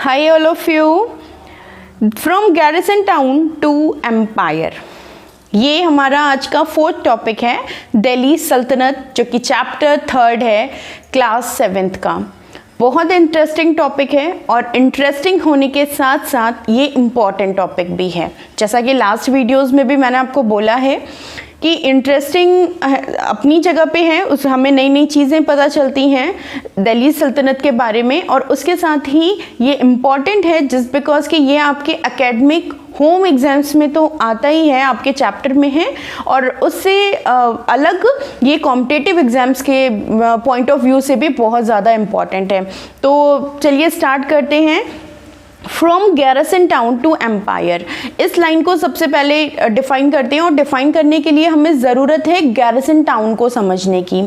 Hi all of you. From garrison town to empire. ये हमारा आज का 4th टॉपिक है, दिल्ली सल्तनत, जो कि चैप्टर 3 है क्लास 7th का। बहुत इंटरेस्टिंग टॉपिक है और इंटरेस्टिंग होने के साथ साथ ये इम्पॉर्टेंट टॉपिक भी है। जैसा कि लास्ट वीडियोस में भी मैंने आपको बोला है कि इंटरेस्टिंग अपनी जगह पे है, उस हमें नई नई चीज़ें पता चलती हैं दिल्ली सल्तनत के बारे में, और उसके साथ ही ये इम्पॉर्टेंट है जस्ट बिकॉज कि ये आपके एकेडमिक होम एग्जाम्स में तो आता ही है, आपके चैप्टर में है, और उससे अलग ये कॉम्पिटिटिव एग्जाम्स के पॉइंट ऑफ व्यू से भी बहुत ज़्यादा इम्पॉर्टेंट है। तो चलिए स्टार्ट करते हैं। From garrison town to empire, इस लाइन को सबसे पहले डिफाइन करते हैं, और डिफाइन करने के लिए हमें ज़रूरत है गैरसन टाउन को समझने की।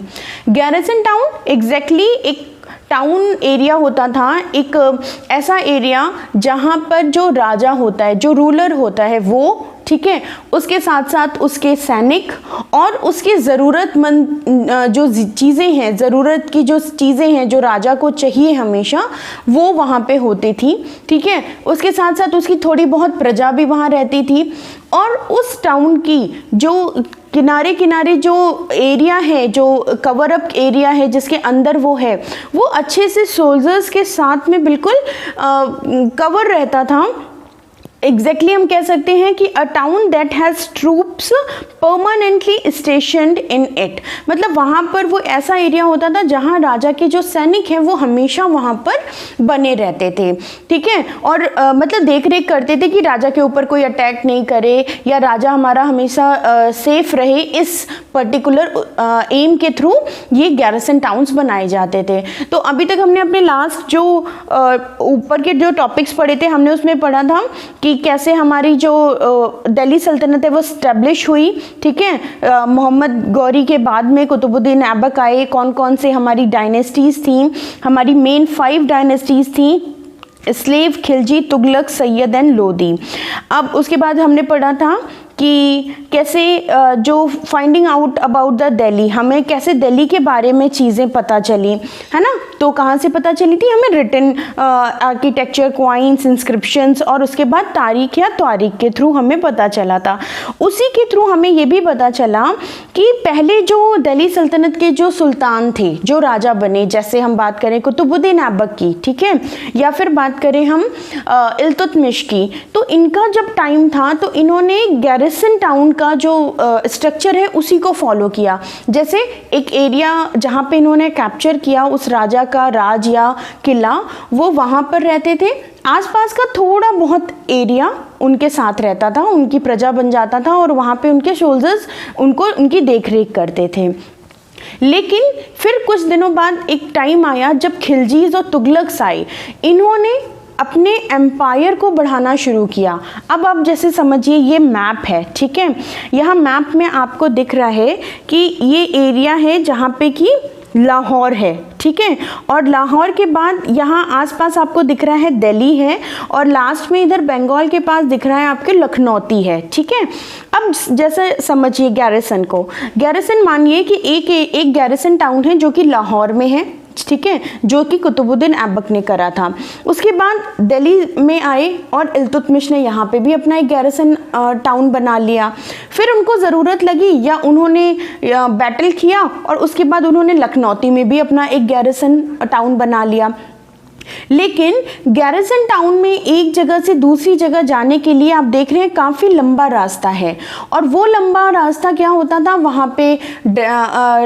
गैरसन टाउन एग्जैक्टली एक टाउन एरिया होता था, एक ऐसा एरिया जहाँ पर जो राजा होता है, जो रूलर होता है वो, ठीक है, उसके साथ साथ उसके सैनिक और उसकी ज़रूरतमंद जो चीज़ें हैं, ज़रूरत की जो चीज़ें हैं जो राजा को चाहिए हमेशा, वो वहाँ पे होती थी, ठीक है। उसके साथ साथ उसकी थोड़ी बहुत प्रजा भी वहाँ रहती थी, और उस टाउन की जो किनारे किनारे जो एरिया है, जो कवर अप एरिया है जिसके अंदर वो है, वो अच्छे से सोल्जर्स के साथ में बिल्कुल कवर रहता था। एग्जैक्टली हम कह सकते हैं कि अ town that has troops permanently स्टेशनड in it, मतलब वहाँ पर वो ऐसा एरिया होता था जहाँ राजा के जो सैनिक हैं वो हमेशा वहाँ पर बने रहते थे, ठीक है, और मतलब देख रेख करते थे कि राजा के ऊपर कोई अटैक नहीं करे, या राजा हमारा हमेशा सेफ रहे। इस पर्टिकुलर एम के थ्रू ये गैरसन टाउन्स बनाए जाते थे। तो अभी तक हमने अपने लास्ट जो ऊपर के जो टॉपिक्स पढ़े थे, हमने उसमें पढ़ा था कि कैसे हमारी जो दिल्ली सल्तनत है वो स्टैब्लिश हुई, ठीक है। मोहम्मद गौरी के बाद में कुतुबुद्दीन ऐबक आए। कौन कौन से हमारी डायनेस्टीज़ थी, हमारी मेन 5 डायनेस्टीज़ थी, स्लेव, खिलजी, तुगलक, सैयद एंड लोदी। अब उसके बाद हमने पढ़ा था कि कैसे जो finding out about the Delhi, हमें कैसे दिल्ली के बारे में चीज़ें पता चली, है ना। तो कहाँ से पता चली थी हमें? रिटन आर्किटेक्चर, क्वाइंस, इंस्क्रिप्शंस, और उसके बाद तारीख या तारीख के थ्रू हमें पता चला था। उसी के थ्रू हमें ये भी पता चला कि पहले जो दिल्ली सल्तनत के जो सुल्तान थे, जो राजा बने, जैसे हम बात करें कुतुबुद्दीन ऐबक की, ठीक है, या फिर बात करें हम इल्तुतमिश की, तो इनका जब टाइम था तो इन्होंने गैरसन टाउन का जो स्ट्रक्चर है उसी को फॉलो किया। जैसे एक एरिया जहाँ पे इन्होंने कैप्चर किया उस राजा का राज या किला, वो वहाँ पर रहते थे। आसपास का थोड़ा बहुत एरिया उनके साथ रहता था, उनकी प्रजा बन जाता था, और वहाँ पे उनके सोल्जर्स उनको उनकी देख रेख करते थे। लेकिन फिर कुछ दिनों बाद एक टाइम आया जब खिलजीज और तुगलक्स आए, इन्होंने अपने एम्पायर को बढ़ाना शुरू किया। अब आप जैसे समझिए ये मैप है, ठीक है, यहाँ मैप में आपको दिख रहा है कि ये एरिया है जहाँ पे कि लाहौर है, ठीक है, और लाहौर के बाद यहाँ आसपास आपको दिख रहा है दिल्ली है, और लास्ट में इधर बंगाल के पास दिख रहा है आपके लखनौती है, ठीक है। अब जैसे समझिए गैरसन को, गैरसन मानिए कि एक गैरसन टाउन है जो कि लाहौर में है, ठीक है, जो कि कुतुबुद्दीन ऐबक ने करा था। उसके बाद दिल्ली में आए और इल्तुतमिश ने यहाँ पे भी अपना एक गैरसन टाउन बना लिया। फिर उनको ज़रूरत लगी या उन्होंने बैटल किया, और उसके बाद उन्होंने लखनौती में भी अपना एक गैरसन टाउन बना लिया। लेकिन गैरसन टाउन में एक जगह से दूसरी जगह जाने के लिए आप देख रहे हैं काफ़ी लंबा रास्ता है, और वो लंबा रास्ता क्या होता था, वहाँ पे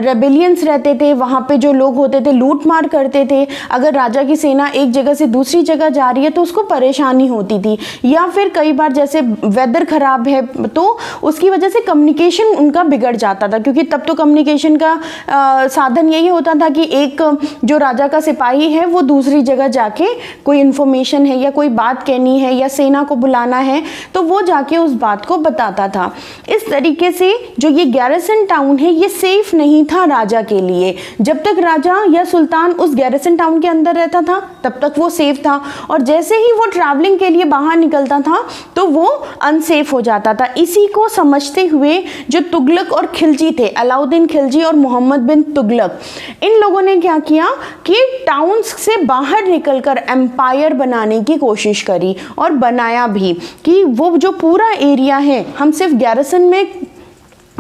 रेबेलियंस रहते थे, वहाँ पे जो लोग होते थे लूट मार करते थे। अगर राजा की सेना एक जगह से दूसरी जगह जा रही है तो उसको परेशानी होती थी, या फिर कई बार जैसे वेदर ख़राब है तो उसकी वजह से कम्युनिकेशन उनका बिगड़ जाता था, क्योंकि तब तो कम्युनिकेशन का साधन यही होता था कि एक जो राजा का सिपाही है वो दूसरी जगह जाके कोई इन्फॉर्मेशन है या कोई बात कहनी है या सेना को बुलाना है तो वो जाके उस बात को बताता था। इस तरीके से जो ये गैरसन टाउन है ये सेफ नहीं था राजा के लिए। जब तक राजा या सुल्तान उस गैरसन टाउन के अंदर रहता था तब तक वो सेफ था, और जैसे ही वो ट्रैवलिंग के लिए बाहर निकलता था तो वो अनसेफ हो जाता था। इसी को समझते हुए जो तुगलक और खिलजी थे, अलाउद्दीन खिलजी और मोहम्मद बिन तुगलक, इन लोगों ने क्या किया कि टाउन्स से बाहर निकलकर एम्पायर बनाने की कोशिश करी और बनाया भी, कि वो जो पूरा एरिया है हम सिर्फ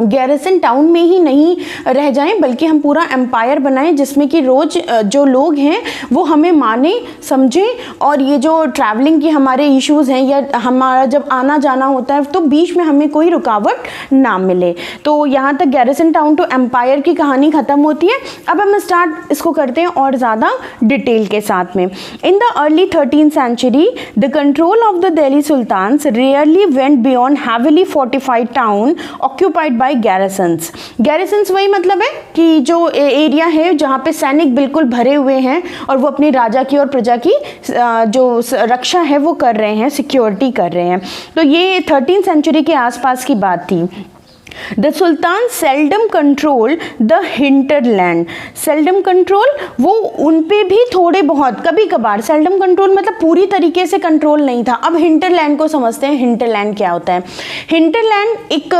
गैरिसन टाउन में ही नहीं रह जाएं, बल्कि हम पूरा एम्पायर बनाएं जिसमें कि रोज जो लोग हैं वो हमें माने समझें, और ये जो ट्रैवलिंग की हमारे इश्यूज़ हैं या हमारा जब आना जाना होता है तो बीच में हमें कोई रुकावट ना मिले। तो यहाँ तक गैरिसन टाउन टू एम्पायर की कहानी ख़त्म होती है। अब हम स्टार्ट इसको करते हैं और ज़्यादा डिटेल के साथ में। In the early 13th century the control of the Delhi sultans rarely went beyond heavily fortified town occupied by garrisons. Garrisons वही मतलब है कि जो एरिया है जहाँ पे सैनिक बिल्कुल भरे हुए हैं और वो अपनी राजा की और प्रजा की जो रक्षा है वो कर रहे हैं, सिक्योरिटी कर रहे हैं। तो ये 13th century के आसपास की बात थी। The Sultan seldom control the hinterland. Seldom control वो उन पे भी थोड़े बहुत कभी कभार, seldom control मतलब पूरी तरीके से कंट्रोल नहीं था। अब hinterland को समझते हैं, hinterland क्या होता है। hinterland एक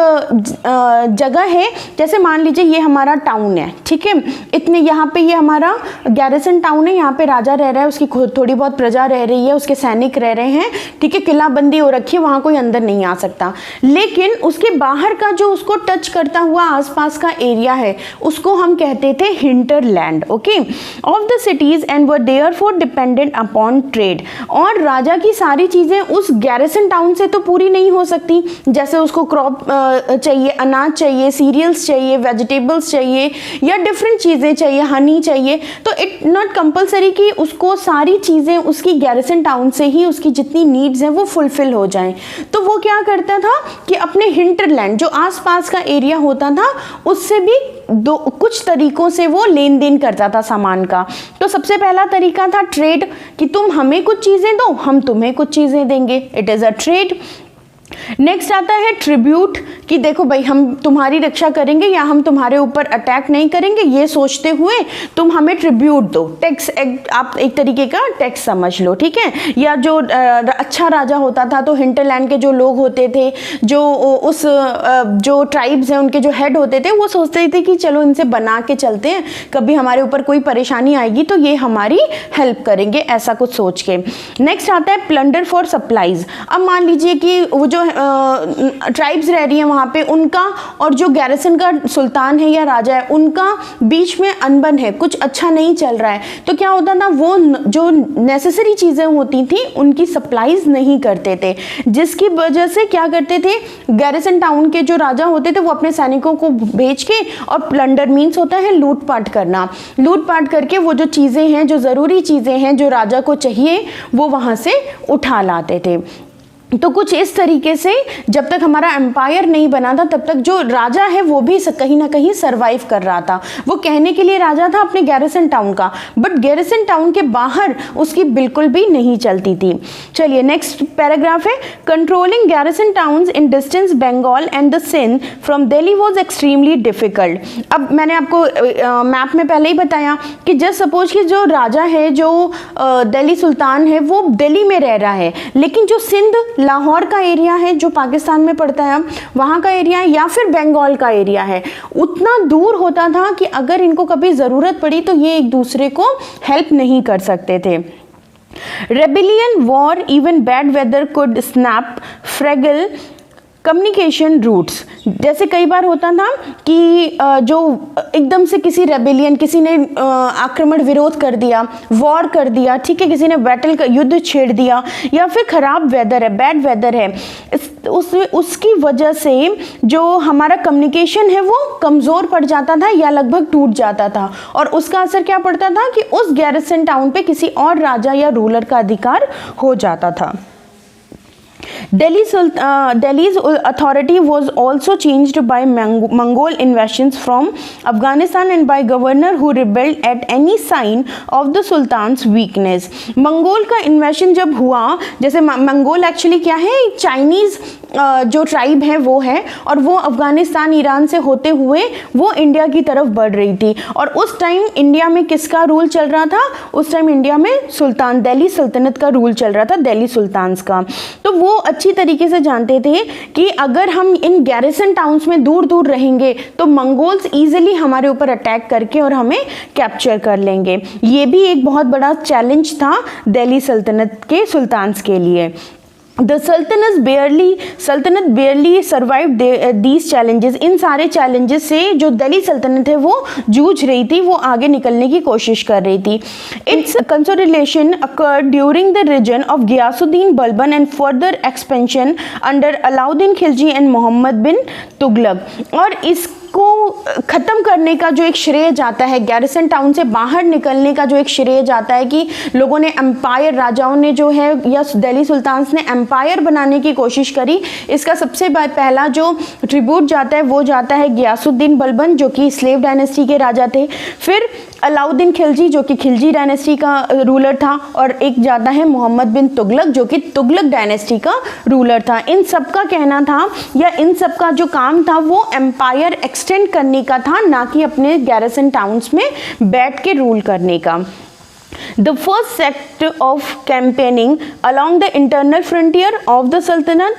जगह है, जैसे मान लीजिए ये हमारा टाउन है, ठीक है, इतने यहाँ पे ये हमारा गैरिसन टाउन है, यहाँ पे राजा रह रहा है, उसकी थोड़ी बहुत प्रजा रह रही है, उसके सैनिक रह रहे हैं, ठीक है, किलाबंदी हो रखी है, वहाँ कोई अंदर नहीं आ सकता। लेकिन उसके बाहर का जो उसको टच करता हुआ आसपास का एरिया है उसको हम कहते थे hinterland. Okay, of the cities and were therefore dependent upon trade. और राजा की सारी चीजें उस गैरिसन टाउन से तो पूरी नहीं हो सकती, जैसे उसको क्रॉप चाहिए, अनाज चाहिए, सीरियल्स चाहिए, वेजिटेबल्स चाहिए या डिफरेंट चीजें चाहिए, हनी चाहिए, तो इट नॉट कंपलसरी कि उसको सारी चीजें उसकी गैरिसन टाउन से ही उसकी जितनी नीड्स हैं वो फुलफिल हो जाएं। तो वो क्या करता था कि अपने हिंटरलैंड जो आसपास का एरिया होता था उससे भी कुछ तरीकों से वो लेन देन करता था सामान का। तो सबसे पहला तरीका था ट्रेड, कि तुम हमें कुछ चीजें दो, हम तुम्हें कुछ चीजें देंगे, it is a trade. Next आता है ट्रिब्यूट, कि देखो भाई हम तुम्हारी रक्षा करेंगे या हम तुम्हारे ऊपर अटैक नहीं करेंगे, ये सोचते हुए तुम हमें ट्रिब्यूट दो। टैक्स, आप एक तरीके का टैक्स समझ लो, ठीक है। या जो अच्छा राजा होता था तो हिंटरलैंड के जो लोग होते थे, जो उस जो ट्राइब्स हैं उनके जो हेड होते थे, वो सोचते थे कि चलो इनसे बना के चलते हैं, कभी हमारे ऊपर कोई परेशानी आएगी तो ये हमारी हेल्प करेंगे, ऐसा कुछ सोच के। नेक्स्ट आता है प्लंडर फॉर सप्लाईज। अब मान लीजिए कि वो जो ट्राइब्स रह रही हैं वहाँ पे, उनका और जो गैरिसन का सुल्तान है या राजा है उनका बीच में अनबन है, कुछ अच्छा नहीं चल रहा है, तो क्या होता था, वो जो नेसेसरी चीज़ें होती थी उनकी सप्लाईज नहीं करते थे, जिसकी वजह से क्या करते थे, गैरिसन टाउन के जो राजा होते थे वो अपने सैनिकों को भेज के, और प्लंडर मीन्स होता है लूटपाट करना, लूटपाट करके वो जो चीज़ें हैं, जो ज़रूरी चीज़ें हैं जो राजा को चाहिए, वो वहाँ से उठा लाते थे। तो कुछ इस तरीके से जब तक हमारा एम्पायर नहीं बना था तब तक जो राजा है वो भी कहीं ना कहीं सरवाइव कर रहा था। वो कहने के लिए राजा था अपने गैरिसन टाउन का, बट गैरिसन टाउन के बाहर उसकी बिल्कुल भी नहीं चलती थी। चलिए नेक्स्ट पैराग्राफ है, controlling garrison towns in distance Bengal and the Sindh from Delhi was extremely difficult. अब मैंने आपको मैप में पहले ही बताया कि जस्ट सपोज कि जो राजा है, जो दिल्ली सुल्तान है, वो दिल्ली में रह रहा है, लेकिन जो सिंध लाहौर का एरिया है जो पाकिस्तान में पड़ता है, वहाँ का एरिया है, या फिर बंगाल का एरिया है, उतना दूर होता था कि अगर इनको कभी ज़रूरत पड़ी तो ये एक दूसरे को हेल्प नहीं कर सकते थे। Rebellion, war, even bad weather could snap fragile communication routes. जैसे कई बार होता था कि जो एकदम से किसी रेबेलियन, किसी ने आक्रमण विरोध कर दिया, वॉर कर दिया, ठीक है, किसी ने बैटल का युद्ध छेड़ दिया, या फिर ख़राब वेदर है, बैड वेदर है, उसकी वजह से जो हमारा कम्युनिकेशन है वो कमज़ोर पड़ जाता था या लगभग टूट जाता था, और उसका असर क्या पड़ता था कि उस गैरिसन टाउन पे किसी और राजा या रूलर का अधिकार हो जाता था। Delhi's authority was also changed by Mongol invasions from Afghanistan and by governor who rebelled at any sign of the Sultan's weakness. Mongol का इन्वेशन जब हुआ, जैसे मंगोल एक्चुअली क्या है, चाइनीज़ जो ट्राइब है वो है, और वो अफगानिस्तान ईरान से होते हुए वो इंडिया की तरफ बढ़ रही थी, और उस टाइम इंडिया में किसका रूल चल रहा था, उस टाइम इंडिया में सुल्तान दिल्ली सल्तनत का रूल चल रहा था, दिल्ली सुल्तान्स का। तो वो अच्छी तरीके से जानते थे कि अगर हम इन गैरिसन टाउन्स में दूर दूर रहेंगे तो मंगोल्स ईजिली हमारे ऊपर अटैक करके और हमें कैप्चर कर लेंगे। ये भी एक बहुत बड़ा चैलेंज था दिल्ली सल्तनत के सुल्तान्स के लिए। The सल्तनत बेयरली सर्वाइव दीज चैलेंजेस। इन सारे चैलेंजेस से जो दिल्ली सल्तनत है वो जूझ रही थी, वो आगे निकलने की कोशिश कर रही थी। Its consolidation occurred during the region of Ghiyasuddin Balban and further expansion under Alauddin Khilji and Mohammad bin Tughlaq. और इसको ख़त्म करने का जो एक श्रेय जाता है, गैरिसन टाउन से बाहर निकलने का जो एक श्रेय जाता है कि लोगों ने एम्पायर, राजाओं ने जो है या दिल्ली सुल्तान्स ने एम्पायर बनाने की कोशिश करी, इसका सबसे पहला जो ट्रिब्यूट जाता है वो जाता है गियासुद्दीन बलबन जो कि स्लेव डायनेस्टी के राजा थे, फिर अलाउद्दीन खिलजी जो कि खिलजी डायनेस्टी का रूलर था, और एक जाता है मोहम्मद बिन तुगलक जो कि तुगलक डायनेस्टी का रूलर था। इन सब का कहना था या इन सब का जो काम था वो एम्पायर एक्सटेंड करने का था, ना कि अपने गैरिसन टाउन्स में बैठ के रूल करने का। The first sect of campaigning along the internal frontier of the Sultanate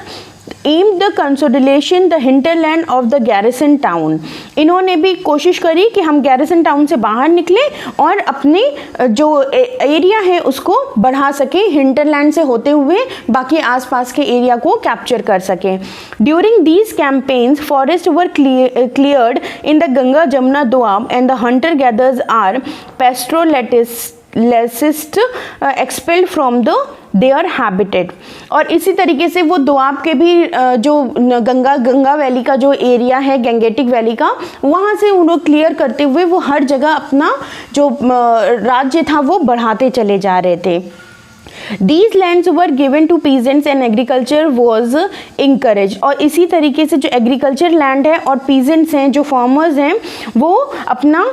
aimed the consolidation the hinterland of the garrison town। इन्होंने भी कोशिश करी कि हम गैरिसन टाउन से बाहर निकले और अपने जो एरिया है उसको बढ़ा सके, हिंटरलैंड से होते हुए बाकी आसपास के एरिया को कैप्चर कर सकें। During these campaigns forests were cleared in the Ganga Jamuna Doab and the hunter gatherers are pastoralists expelled from the their habitat. और इसी तरीके से वो दोआब के भी जो गंगा वैली का जो एरिया है, गंगेटिक वैली का, वहाँ से उन्हें क्लियर करते हुए वो हर जगह अपना जो राज्य था वो बढ़ाते चले जा रहे थे। These lands were given to peasants and agriculture was encouraged। और इसी तरीके से जो एग्रीकल्चर लैंड है और पीजेंट्स हैं, जो फार्मर्स हैं, वो अपना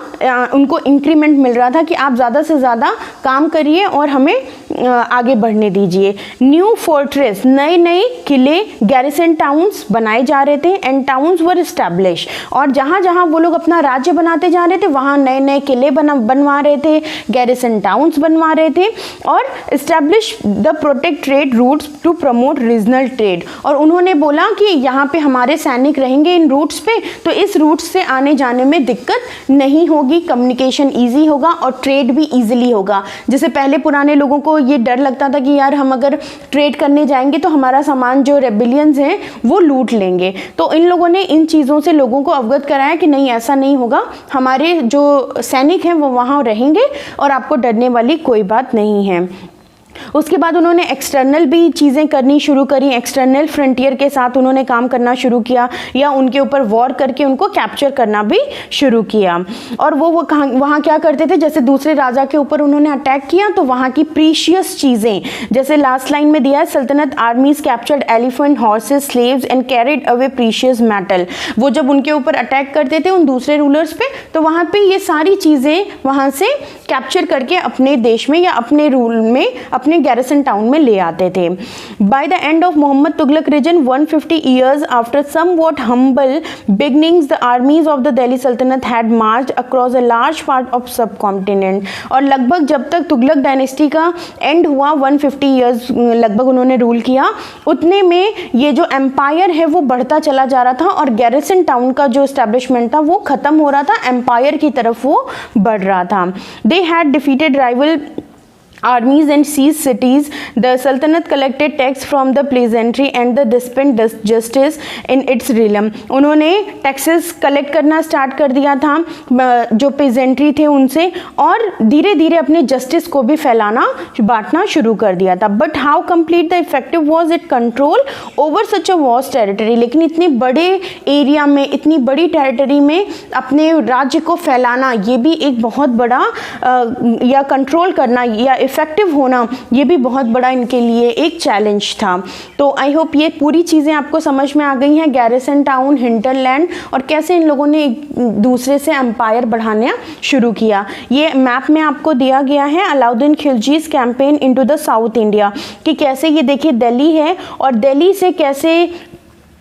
उनको इंक्रीमेंट मिल रहा था कि आप ज़्यादा से ज़्यादा काम करिए और हमें आगे बढ़ने दीजिए। न्यू फोर्ट्रेस, नए नए किले, गैरिसन टाउन्स बनाए जा रहे थे एंड टाउन्स वर इस्टेब्लिश। और जहाँ जहाँ वो लोग अपना राज्य बनाते जा रहे थे वहाँ नए नए किले बनवा रहे थे, गैरिसन टाउन्स बनवा रहे थे और establish the protect trade routes to promote regional trade. और उन्होंने बोला कि यहाँ पे हमारे सैनिक रहेंगे इन रूट्स पे, तो इस रूट्स से आने जाने में दिक्कत नहीं होगी, कम्युनिकेशन ईजी होगा और ट्रेड भी ईजिली होगा। जैसे पहले पुराने लोगों को ये डर लगता था कि यार हम अगर ट्रेड करने जाएंगे तो हमारा सामान जो रेबिलियंस हैं वो लूट लेंगे, तो इन लोगों ने इन चीज़ों से लोगों को अवगत कराया कि नहीं, ऐसा नहीं होगा, हमारे जो सैनिक हैं वो वहाँ रहेंगे और आपको डरने वाली कोई बात नहीं है। उसके बाद उन्होंने एक्सटर्नल भी चीज़ें करनी शुरू करी, एक्सटर्नल फ्रंटियर के साथ उन्होंने काम करना शुरू किया या उनके ऊपर वॉर करके उनको कैप्चर करना भी शुरू किया। और वो वहाँ क्या करते थे, जैसे दूसरे राजा के ऊपर उन्होंने अटैक किया तो वहाँ की प्रीशियस चीज़ें, जैसे लास्ट लाइन में दिया है, सल्तनत आर्मीज captured elephant, horses, slaves and carried away precious metal. वो जब उनके ऊपर अटैक करते थे उन दूसरे रूलर्स पे, तो वहाँ पे ये सारी चीज़ें वहाँ से कैप्चर करके अपने देश में या अपने रूल में, अपने गैरिसन टाउन में ले आते थे। By the end of Mohammad Tughlaq region 150 years after somewhat humble beginnings, the armies of the Delhi Sultanate had marched across a large part of subcontinent. और लगभग जब तक तुगलक डायनेस्टी का एंड हुआ, 150 years लगभग उन्होंने रूल किया, उतने में ये जो एम्पायर है वो बढ़ता चला जा रहा था और गैरिसन टाउन का जो एस्टेब्लिशमेंट था वो खत्म हो रहा था, एम्पायर की तरफ वो बढ़ रहा था। They had defeated rival armies and seized cities. The Sultanate collected tax from the peasantry and the dispensed justice in its realm। उन्होंने टैक्सेस कलेक्ट करना स्टार्ट कर दिया था जो पेजेंट्री थे उनसे, और धीरे धीरे अपने जस्टिस को भी फैलाना, बांटना शुरू कर दिया था। But how complete the effective was it control over such a vast territory. लेकिन इतने बड़े एरिया में, इतनी बड़ी टेरिटरी में अपने राज्य को फैलाना, ये भी एक बहुत बड़ा या कंट्रोल करना या इफ़ेक्टिव होना, ये भी बहुत बड़ा इनके लिए एक चैलेंज था। तो आई होप ये पूरी चीज़ें आपको समझ में आ गई हैं, गैरिसन टाउन, हिंटरलैंड, और कैसे इन लोगों ने एक दूसरे से एम्पायर बढ़ाना शुरू किया। ये मैप में आपको दिया गया है Alauddin Khilji's campaign into the south India, कि कैसे ये देखिए दिल्ली है और दिल्ली से कैसे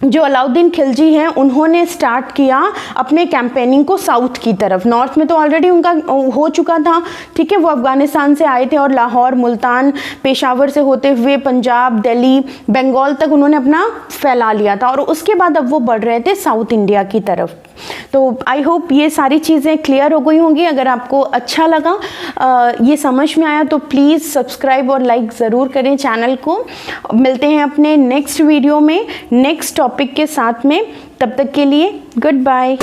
जो अलाउद्दीन खिलजी हैं उन्होंने स्टार्ट किया अपने कैंपेनिंग को साउथ की तरफ। नॉर्थ में तो ऑलरेडी उनका हो चुका था, ठीक है, वो अफ़गानिस्तान से आए थे और लाहौर, मुल्तान, पेशावर से होते हुए पंजाब, दिल्ली, बंगाल तक उन्होंने अपना फैला लिया था और उसके बाद अब वो बढ़ रहे थे साउथ इंडिया की तरफ। तो आई होप ये सारी चीज़ें क्लियर हो गई होंगी। अगर आपको अच्छा लगा, ये समझ में आया तो प्लीज़ सब्सक्राइब और लाइक ज़रूर करें चैनल को। मिलते हैं अपने नेक्स्ट वीडियो में नेक्स्ट टॉपिक के साथ में, तब तक के लिए गुड बाय।